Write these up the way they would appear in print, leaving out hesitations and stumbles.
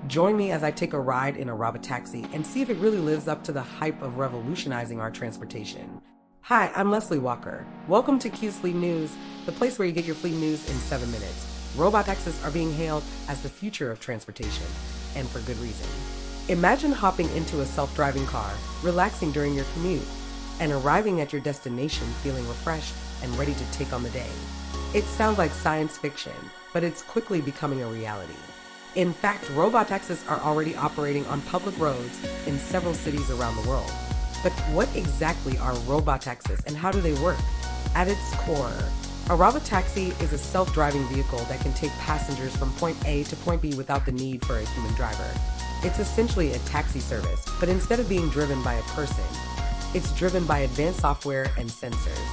Join me as I take a ride in a Robotaxi and see if it really lives up to the hype of revolutionizing our transportation. Hi, I'm Leslie Walker. Welcome to Q's Fleet News, the place where you get your fleet news in 7 minutes. Robotaxis are being hailed as the future of transportation, and for good reason. Imagine hopping into a self-driving car, relaxing during your commute, and arriving at your destination feeling refreshed and ready to take on the day. It sounds like science fiction, but it's quickly becoming a reality. In fact, Robotaxis are already operating on public roads in several cities around the world. But what exactly are Robotaxis and how do they work? At its core, a Robotaxi is a self-driving vehicle that can take passengers from point A to point B without the need for a human driver. It's essentially a taxi service, but instead of being driven by a person, it's driven by advanced software and sensors.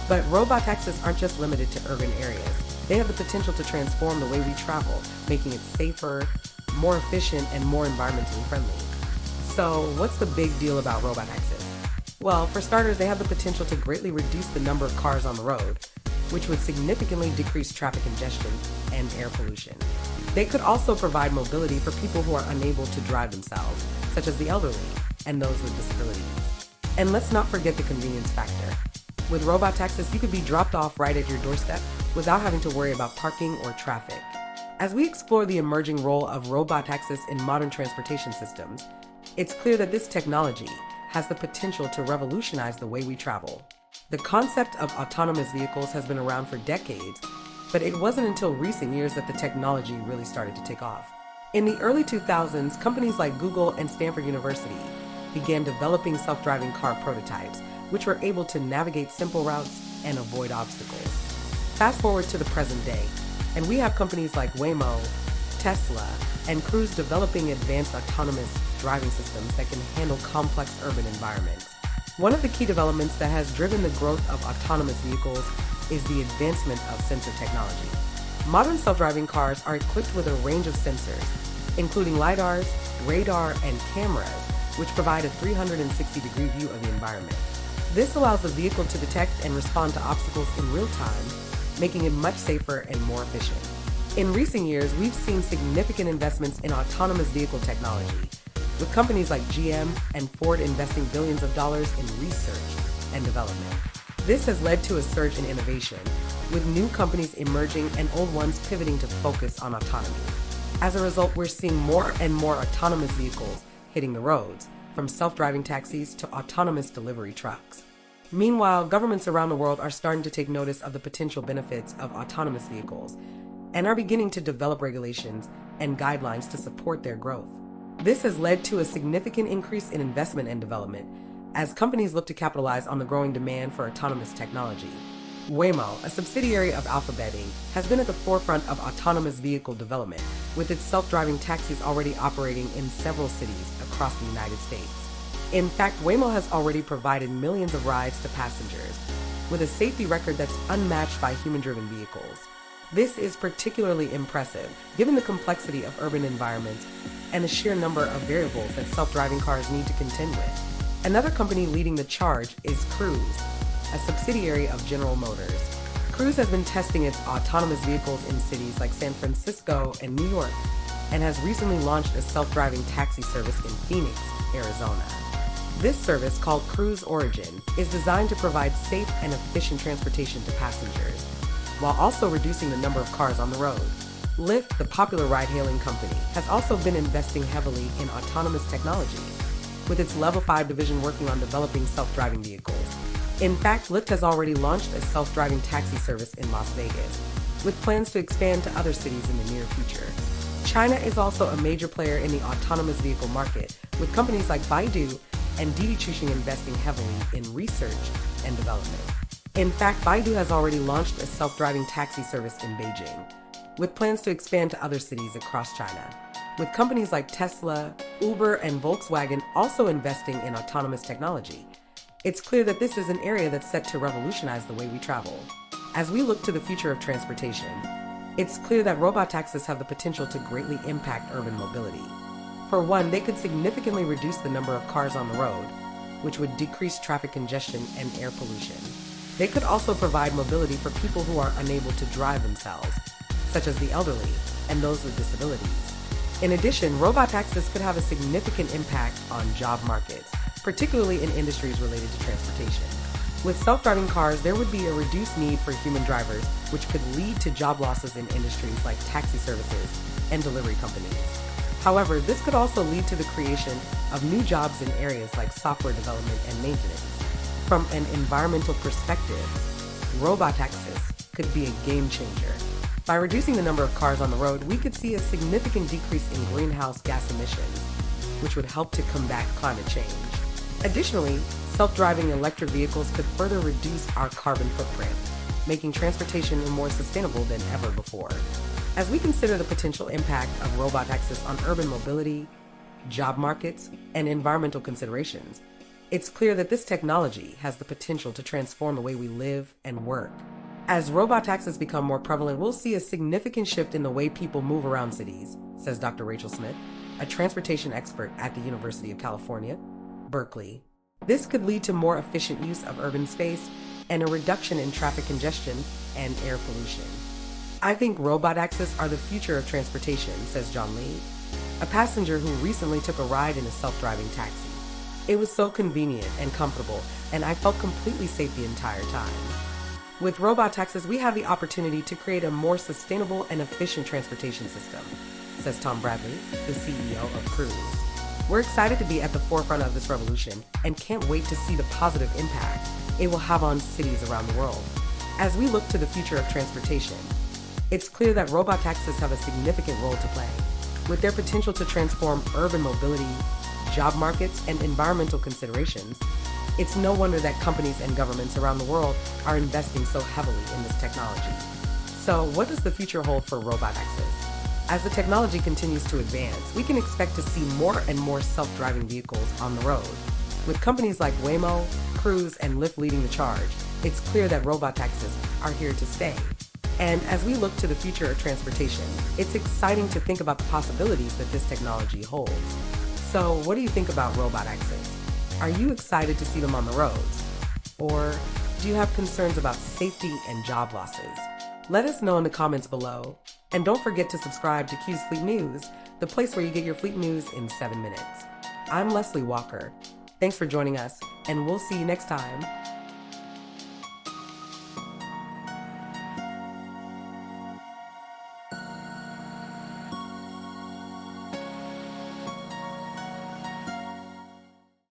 But Robotaxis aren't just limited to urban areas. They have the potential to transform the way we travel, making it safer, more efficient, and more environmentally friendly. So what's the big deal about Robotaxis? Well, for starters, they have the potential to greatly reduce the number of cars on the road, which would significantly decrease traffic congestion and air pollution. They could also provide mobility for people who are unable to drive themselves, such as the elderly and those with disabilities. And let's not forget the convenience factor. With Robotaxis, you could be dropped off right at your doorstep without having to worry about parking or traffic. As we explore the emerging role of Robotaxis in modern transportation systems, it's clear that this technology has the potential to revolutionize the way we travel. The concept of autonomous vehicles has been around for decades, but it wasn't until recent years that the technology really started to take off. In the early 2000s, companies like Google and Stanford University began developing self-driving car prototypes, which were able to navigate simple routes and avoid obstacles. Fast forward to the present day, and we have companies like Waymo, Tesla, and Cruise developing advanced autonomous driving systems that can handle complex urban environments. One of the key developments that has driven the growth of autonomous vehicles is the advancement of sensor technology. Modern self-driving cars are equipped with a range of sensors, including lidars, radar, and cameras, which provide a 360-degree view of the environment. This allows the vehicle to detect and respond to obstacles in real time, making it much safer and more efficient. In recent years, we've seen significant investments in autonomous vehicle technology, with companies like GM and Ford investing billions of dollars in research and development. This has led to a surge in innovation, with new companies emerging and old ones pivoting to focus on autonomy. As a result, we're seeing more and more autonomous vehicles hitting the roads, from self-driving taxis to autonomous delivery trucks. Meanwhile, governments around the world are starting to take notice of the potential benefits of autonomous vehicles and are beginning to develop regulations and guidelines to support their growth. This has led to a significant increase in investment and development as companies look to capitalize on the growing demand for autonomous technology. Waymo, a subsidiary of Alphabet Inc., has been at the forefront of autonomous vehicle development, with its self-driving taxis already operating in several cities across the United States. In fact, Waymo has already provided millions of rides to passengers, with a safety record that's unmatched by human-driven vehicles. This is particularly impressive, given the complexity of urban environments and the sheer number of variables that self-driving cars need to contend with. Another company leading the charge is Cruise, a subsidiary of General Motors. Cruise has been testing its autonomous vehicles in cities like San Francisco and New York, and has recently launched a self-driving taxi service in Phoenix, Arizona. This service, called Cruise Origin, is designed to provide safe and efficient transportation to passengers, while also reducing the number of cars on the road. Lyft, the popular ride-hailing company, has also been investing heavily in autonomous technology, with its Level 5 division working on developing self-driving vehicles. In fact, Lyft has already launched a self-driving taxi service in Las Vegas, with plans to expand to other cities in the near future. China is also a major player in the autonomous vehicle market, with companies like Baidu and Didi Chuxing investing heavily in research and development. In fact, Baidu has already launched a self-driving taxi service in Beijing, with plans to expand to other cities across China, with companies like Tesla, Uber, and Volkswagen also investing in autonomous technology. It's clear that this is an area that's set to revolutionize the way we travel. As we look to the future of transportation, it's clear that Robotaxis have the potential to greatly impact urban mobility. For one, they could significantly reduce the number of cars on the road, which would decrease traffic congestion and air pollution. They could also provide mobility for people who are unable to drive themselves, such as the elderly and those with disabilities. In addition, robotaxis could have a significant impact on job markets, particularly in industries related to transportation. With self-driving cars, there would be a reduced need for human drivers, which could lead to job losses in industries like taxi services and delivery companies. However, this could also lead to the creation of new jobs in areas like software development and maintenance. From an environmental perspective, robotaxis could be a game changer. By reducing the number of cars on the road, we could see a significant decrease in greenhouse gas emissions, which would help to combat climate change. Additionally, self-driving electric vehicles could further reduce our carbon footprint, making transportation more sustainable than ever before. As we consider the potential impact of robotaxis on urban mobility, job markets, and environmental considerations, it's clear that this technology has the potential to transform the way we live and work. As robotaxis become more prevalent, we'll see a significant shift in the way people move around cities, says Dr. Rachel Smith, a transportation expert at the University of California, Berkeley. This could lead to more efficient use of urban space and a reduction in traffic congestion and air pollution. I think robotaxis are the future of transportation, says John Lee, a passenger who recently took a ride in a self-driving taxi. It was so convenient and comfortable, and I felt completely safe the entire time. With robotaxis, we have the opportunity to create a more sustainable and efficient transportation system, says Tom Bradley, the CEO of Cruise. We're excited to be at the forefront of this revolution and can't wait to see the positive impact it will have on cities around the world. As we look to the future of transportation, it's clear that robotaxis have a significant role to play. With their potential to transform urban mobility, job markets, and environmental considerations, it's no wonder that companies and governments around the world are investing so heavily in this technology. So, what does the future hold for robotaxis? As the technology continues to advance, we can expect to see more and more self-driving vehicles on the road. With companies like Waymo, Cruise, and Lyft leading the charge, it's clear that robotaxis are here to stay. And as we look to the future of transportation, it's exciting to think about the possibilities that this technology holds. So, what do you think about robotaxis? Are you excited to see them on the roads? Or do you have concerns about safety and job losses? Let us know in the comments below. And don't forget to subscribe to Q's Fleet News, the place where you get your fleet news in 7 minutes. I'm Leslie Walker. Thanks for joining us, and we'll see you next time.